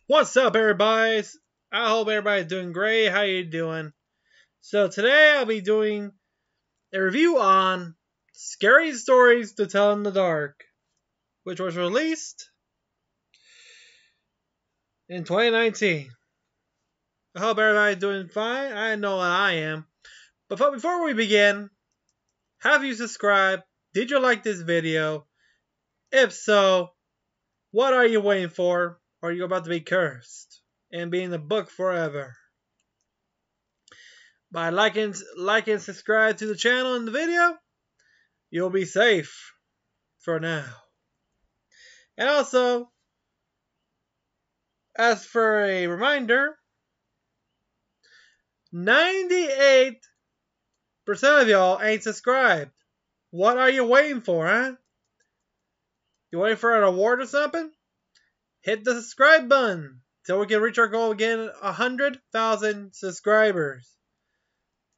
What's up, everybody? I hope everybody's doing great. How you doing? So today I'll be doing a review on Scary Stories to Tell in the Dark, which was released in 2019. I hope everybody's doing fine. I know I am. But before we begin, have you subscribed? Did you like this video? If so, what are you waiting for? Are you about to be cursed and be in the book forever? By liking, subscribe to the channel in the video, you'll be safe for now. And also, as for a reminder, 98% of y'all ain't subscribed. What are you waiting for, huh? You waiting for an award or something? Hit the subscribe button so we can reach our goal again, 100,000 subscribers.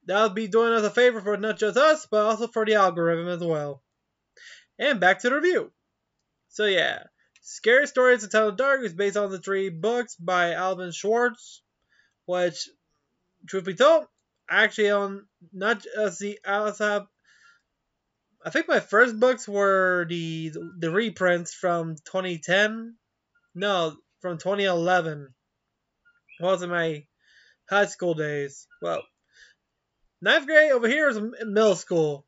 That'll be doing us a favor for not just us, but also for the algorithm as well. And back to the review. So yeah, Scary Stories to Tell in the Dark is based on the 3 books by Alvin Schwartz, which, truth be told, I actually own not just the outside. I think my first books were the reprints from 2010. No, from 2011. It was in my high school days. Well, 9th grade over here is middle school.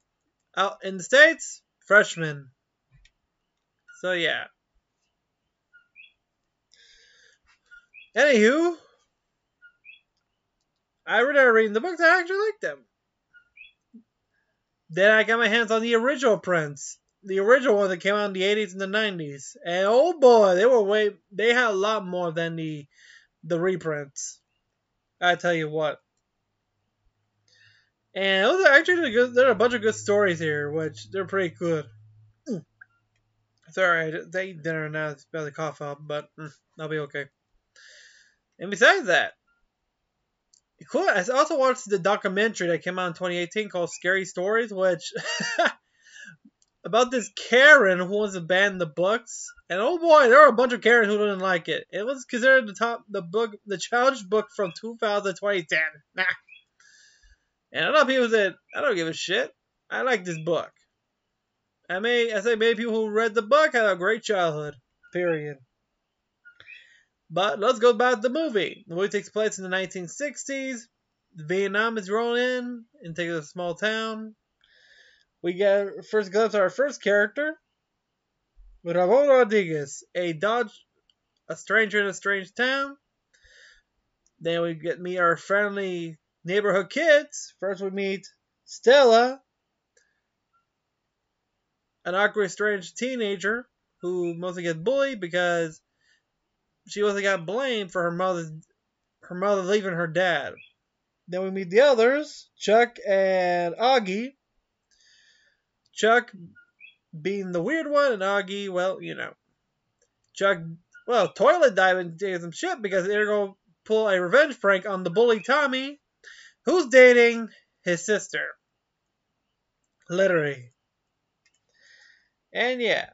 Out in the States, freshman. So yeah. Anywho, I really started reading the books. I actually liked them. Then I got my hands on the original prints. The original ones that came out in the 80s and the 90s. And oh boy, they had a lot more than the reprints. I tell you what. And those are actually good. There are a bunch of good stories here, which they're pretty good. Sorry, I ate dinner now. It's about to cough up, but I'll be okay. And besides that, cool. I also watched the documentary that came out in 2018 called Scary Stories, which about this Karen who wants to ban the books. And oh boy, there are a bunch of Karens who didn't like it. It was considered the challenge book from 2010. Nah. And a lot of people said, I don't give a shit. I like this book. I say many people who read the book had a great childhood. Period. But let's go back to the movie. The movie takes place in the 1960s. Vietnam is rolling in, takes a small town. We get a first glimpse of our first character, Ramon Rodriguez, a stranger in a strange town. Then we meet our friendly neighborhood kids. First we meet Stella, an awkward, strange teenager who mostly gets bullied because she mostly got blamed for her mother leaving her dad. Then we meet the others, Chuck and Augie. Chuck being the weird one, and Augie, well, you know. Chuck, toilet diving, taking some shit because they're going to pull a revenge prank on the bully Tommy, who's dating his sister. Literally. And yeah.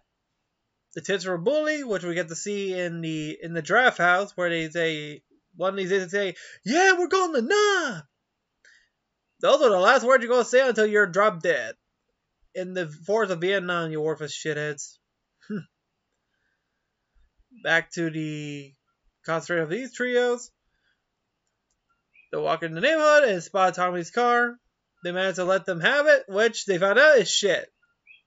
The tits were a bully, which we get to see in the draft house, where they say, one of these days they say, yeah, we're going to Nah. Those are the last words you're going to say until you're drop dead. In the forest of Vietnam, you worthless shitheads. Back to the concentration of these trios. They walk in the neighborhood and spot Tommy's car. They manage to let them have it, which they found out is shit.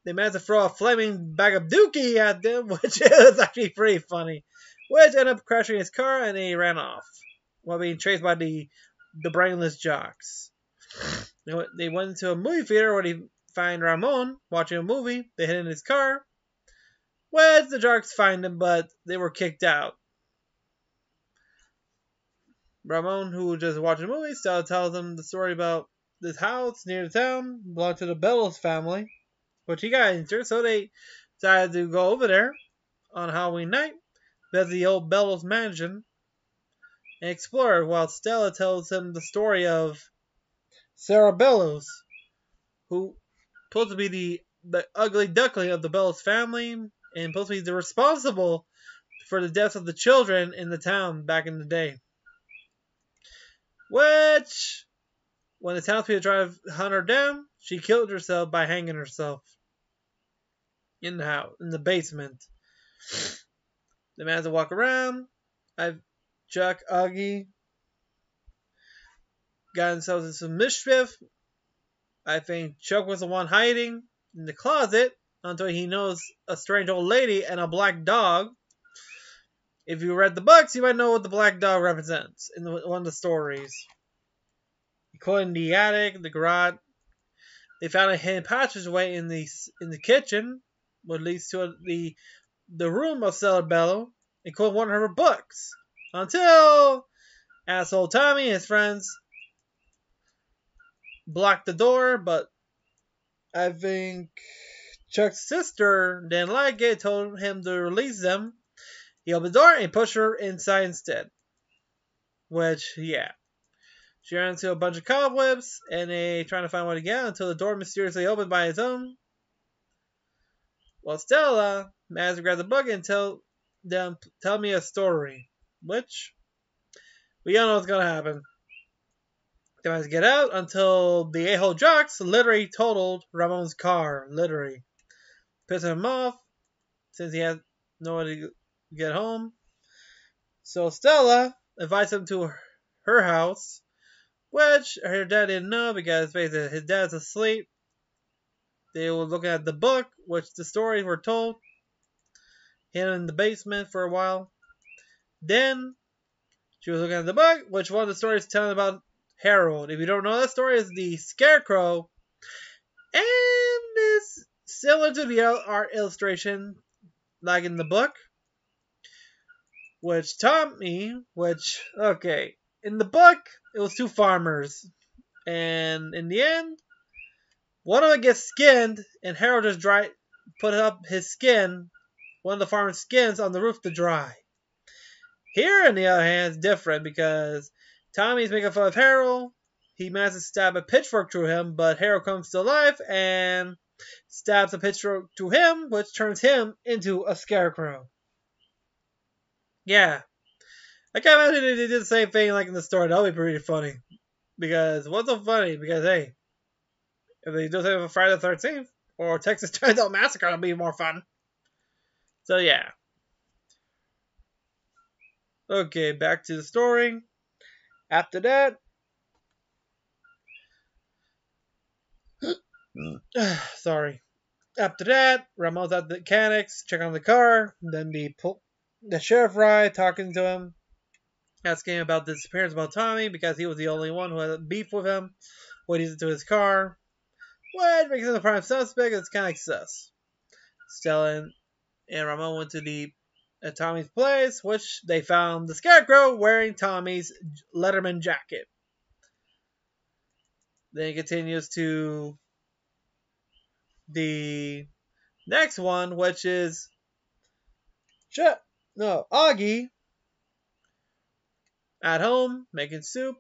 They managed to throw a flaming bag of dookie at them, which is actually pretty funny. Which ended up crashing his car and he ran off while being chased by the brainless jocks. They went into a movie theater where they find Ramon watching a movie. They hid in his car. Well, the jocks find him, but they were kicked out. Ramon, who was just watching a movie, still tells them the story about this house near the town, belonged to the Bellows family, which he got injured, so they decided to go over there on Halloween night, visit the old Bellows mansion, and explore, while Stella tells him the story of Sarah Bellows, who supposed to be the ugly duckling of the Bellows family, and supposed to be the responsible for the deaths of the children in the town back in the day. Which, when the townspeople tried to hunt her down, she killed herself by hanging herself in the house, in the basement. The man has to walk around. Chuck, Augie got themselves into some mischief. I think Chuck was the one hiding in the closet until he knows a strange old lady and a black dog. If you read the books, you might know what the black dog represents in one of the stories. According to the attic, the garage, they found a hidden passageway in the kitchen, which leads to the room of Cellar Bello, including one of her books. Until asshole Tommy and his friends blocked the door, but I think Chuck's sister didn't like it, told him to release them. He opened the door and pushed her inside instead. Which, yeah. She ran into a bunch of cobwebs, and they trying to find one to get out until the door mysteriously opened by its own. Well, Stella managed to grab the book and tell me a story. Which, we all know what's going to happen. They managed to get out until the a-hole jocks literally totaled Ramon's car. Literally. Pissing him off since he had nowhere to get home. So Stella invites him to her house, which her dad didn't know because basically his dad's asleep. They were looking at the book, which the stories were told. Hid in the basement for a while. Then she was looking at the book, which one of the stories telling about Harold. If you don't know that story, is the Scarecrow, and it's similar to the art illustration like in the book. Okay, in the book, it was two farmers. And in the end, one of them gets skinned, and Harold just put up his skin, one of the farmer's skins, on the roof to dry. Here, on the other hand, it's different because Tommy's making fun of Harold. He manages to stab a pitchfork through him, but Harold comes to life and stabs a pitchfork to him, which turns him into a scarecrow. Yeah. I can't imagine they did the same thing like in the story. That would be pretty funny. Because, what's so funny? Because, hey, if they do something for Friday the 13th, or Texas Chainsaw Massacre, it'll be more fun. So, yeah. Okay, back to the story. After that, sorry. After that, Ramon's at the mechanics, check on the car. Then the sheriff arrived, talking to him, asking him about the disappearance about Tommy because he was the only one who had beef with him. What he did to his car. What makes him the prime suspect? It's kind of sus. Stella and Ramon went to Tommy's place, which they found the Scarecrow wearing Tommy's Letterman jacket. Then he continues to the next one, which is Augie at home making soup.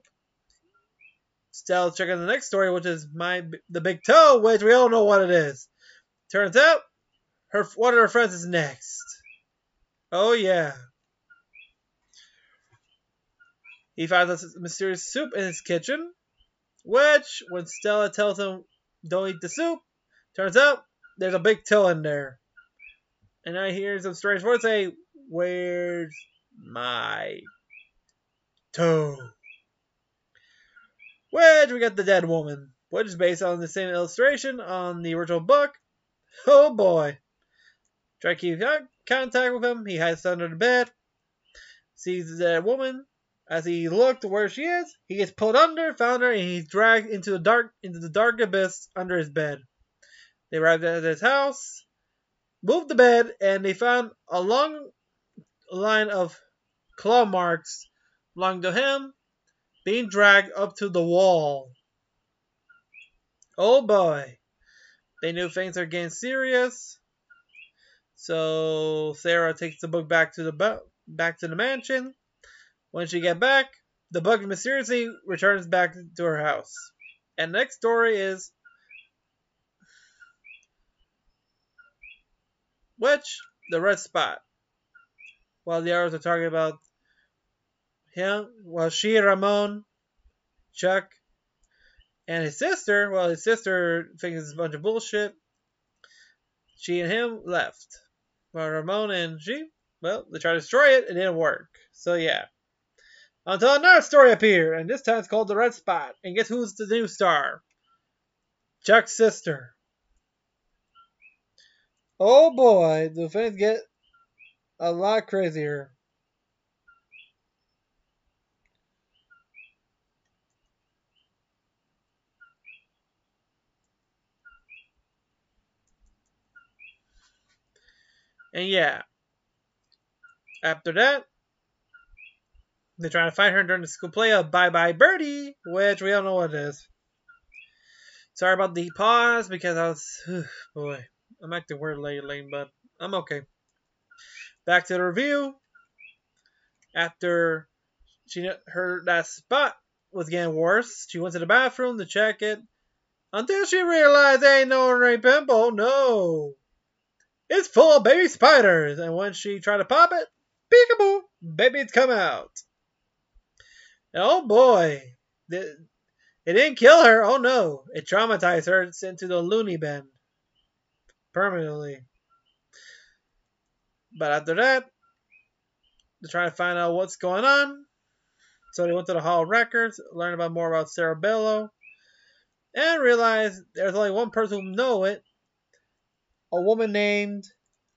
Stella's checking the next story, which is the big toe, which we all know what it is. Turns out, one of her friends is next. Oh yeah. He finds a mysterious soup in his kitchen, which, when Stella tells him don't eat the soup, turns out there's a big toe in there. And I hear some strange words say, "Where's my toe?" Which we got the dead woman, which is based on the same illustration on the original book. Oh boy. Try to keep contact with him. He hides under the bed. Sees the dead woman. As he looked where she is, he gets pulled under, found her, and he's dragged into the dark abyss under his bed. They arrived at his house, moved the bed, and they found a long line of claw marks belonging to him, being dragged up to the wall. Oh boy. They knew things are getting serious. So Sarah takes the book back to the mansion. When she gets back, the book mysteriously returns back to her house. And next story is the red spot. while the others are talking about him. Well, she, Ramon, Chuck, and his sister. Well, his sister thinks it's a bunch of bullshit. She and him left. Well, Ramon and she, well, they tried to destroy it. It didn't work. So yeah. Until another story appeared, and this time it's called The Red Spot. And guess who's the new star? Chuck's sister. Oh boy, the things get a lot crazier. And yeah, after that, they try to find her during the school play of Bye Bye Birdie, which we don't know what it is. Sorry about the pause because I was, boy, I'm acting weird lately, but I'm okay. Back to the review. After that spot was getting worse, she went to the bathroom to check it until she realized it ain't no ordinary pimple. No, it's full of baby spiders, and when she tried to pop it, peekaboo, babies come out. And oh boy, it didn't kill her. Oh no, it traumatized her into the loony bin permanently. But after that, to try to find out what's going on, so they went to the Hall of Records, learned about more about Cerebello, and realized there's only one person who know it, a woman named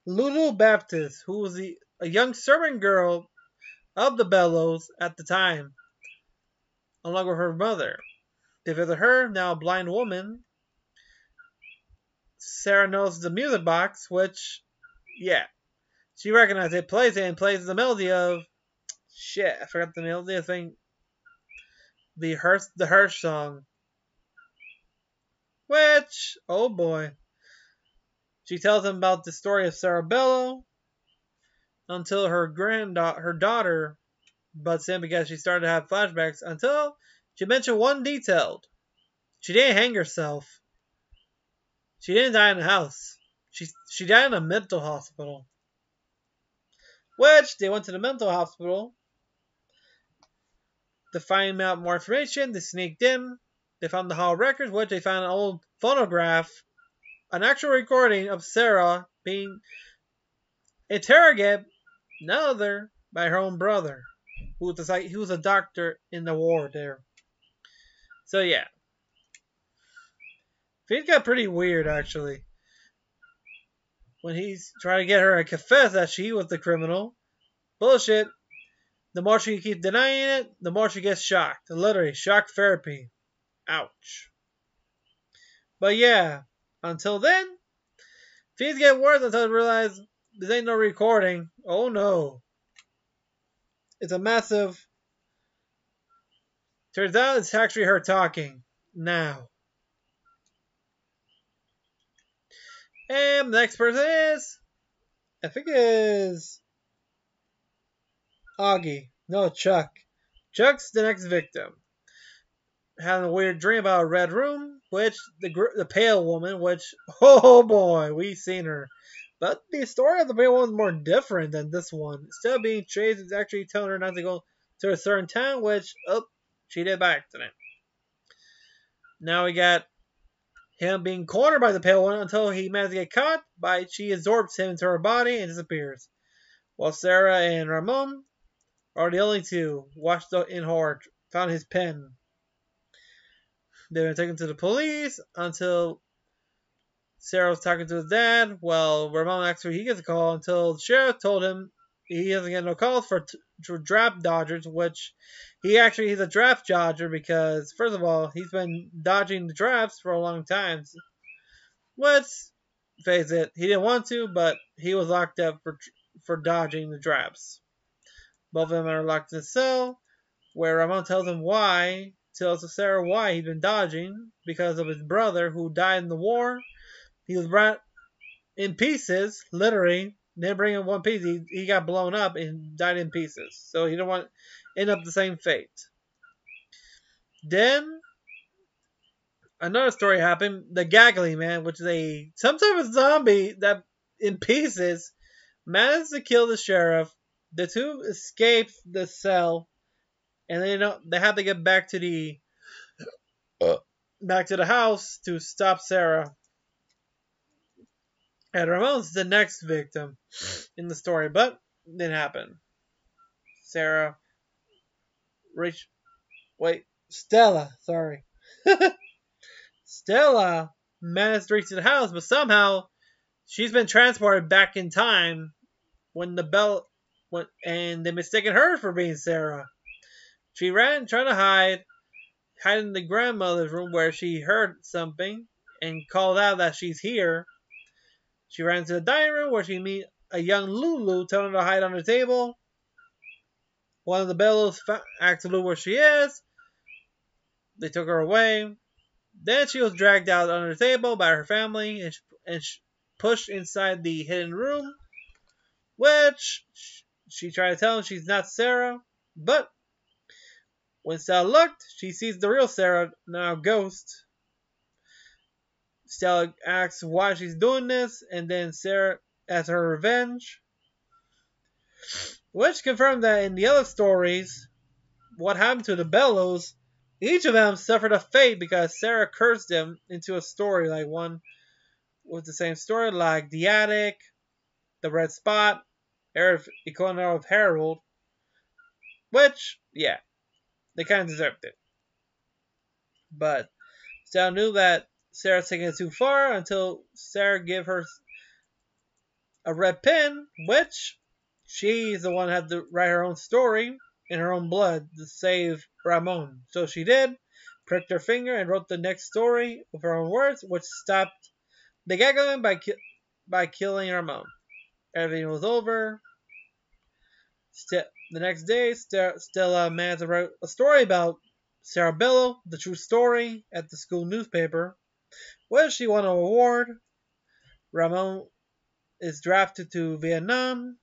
Lulu Baptist, who was a young servant girl of the Bellows at the time, along with her mother. They visit her, now a blind woman. Sarah knows the music box, which, yeah, she recognizes it, plays it, and plays the melody of, shit, I forgot the melody, I think, the Hirsch song. Which, oh boy. She tells him about the story of Cerebello until her daughter butts in because she started to have flashbacks until she mentioned one detail. She didn't hang herself. She didn't die in the house. She died in a mental hospital. Which, they went to the mental hospital to find out more information. They sneaked in. They found the Hall of Records, which they found an old phonograph, an actual recording of Sarah being interrogated, none other by her own brother, who was a doctor in the war there. So yeah, things got pretty weird actually. When he's trying to get her to confess that she was the criminal, bullshit. The more she keeps denying it, the more she gets shocked. Literally, shock therapy. Ouch. But yeah, until then, things get worse until I realize this ain't no recording. Oh no. It's a massive. Turns out it's actually her talking. Now. And the next person is. I think it is. Augie. No, Chuck. Chuck's the next victim. Having a weird dream about a red room, which the pale woman, which, oh boy, we've seen her. But the story of the pale woman is more different than this one. Instead of being chased, it's actually telling her not to go to a certain town, which, she did by accident. Now we got him being cornered by the pale one until he manages to get caught, she absorbs him into her body and disappears. While Sarah and Ramon are the only two watched in horror, found his pen. They were taken to the police until Sarah was talking to his dad. Well, Ramon actually he gets a call until the sheriff told him he doesn't get no calls for draft dodgers, which he's a draft dodger because first of all he's been dodging the drafts for a long time. Let's face it, he didn't want to, but he was locked up for dodging the drafts. Both of them are locked in a cell, where Ramon tells Sarah why he's been dodging, because of his brother who died in the war. He was brought in pieces, literally. They didn't bring him one piece. He got blown up and died in pieces. So he didn't want to end up the same fate. Then, another story happened. The Gaggly Man, which is some type of zombie that, in pieces, managed to kill the sheriff, the two escape the cell, and they have to get back to the house to stop Sarah. And Ramon's the next victim in the story, but it didn't happen. Sarah, Rich, wait, Stella, sorry. Stella managed to reach the house, but somehow she's been transported back in time when the bell went, and they mistaken her for being Sarah. She ran, trying to hide in the grandmother's room where she heard something and called out that she's here. She ran to the dining room where she meet a young Lulu telling her to hide under the table. One of the Bellows asked Lulu where she is. They took her away. Then she was dragged out under the table by her family and pushed inside the hidden room, which she tried to tell them she's not Sarah. But when Stella looked, she sees the real Sarah, now ghost. Stella asks why she's doing this, and then Sarah asks her revenge. Which confirmed that in the other stories, what happened to the Bellows, each of them suffered a fate because Sarah cursed them into a story, like one with the same story, like the attic, the red spot, Econo of Harold, which, yeah, they kind of deserved it. But Stella knew that Sarah's taking it too far until Sarah gave her a red pen, which she's the one who had to write her own story in her own blood to save Ramon. So she did, pricked her finger, and wrote the next story with her own words, which stopped the gagging by killing Ramon. Everything was over. The next day, Stella managed to write a story about Sarah Bellow, the true story, at the school newspaper, where she won an award. Ramon is drafted to Vietnam.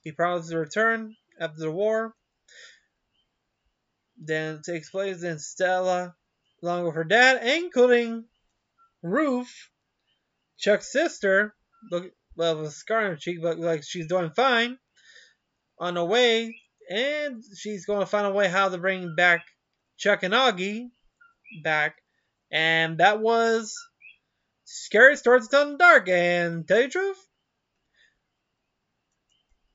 He promises to return after the war. Then it takes place in Stella, along with her dad, including Ruth, Chuck's sister, with a scar on her cheek, but like she's doing fine, on the way, and she's going to find a way how to bring back Chuck and Augie back. And that was Scary Stories to Tell in the Dark. And tell you the truth,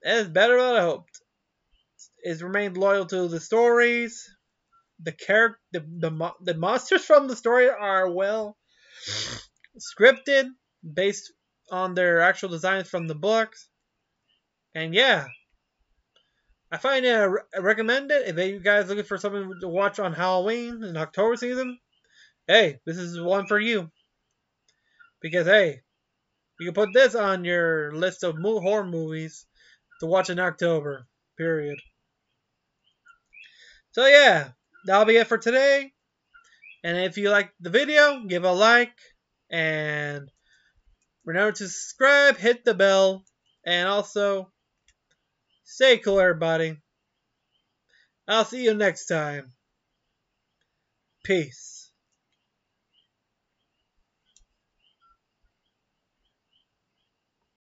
it's better than I hoped. It's remained loyal to the stories. The monsters from the story are well scripted, based on their actual designs from the books. And yeah, I find it recommend it if you guys looking for something to watch on Halloween in October season. Hey, this is one for you. Because hey, you can put this on your list of horror movies to watch in October. Period. So yeah, that'll be it for today. And if you liked the video, give a like. And remember to subscribe, hit the bell, and also stay cool, everybody. I'll see you next time. Peace.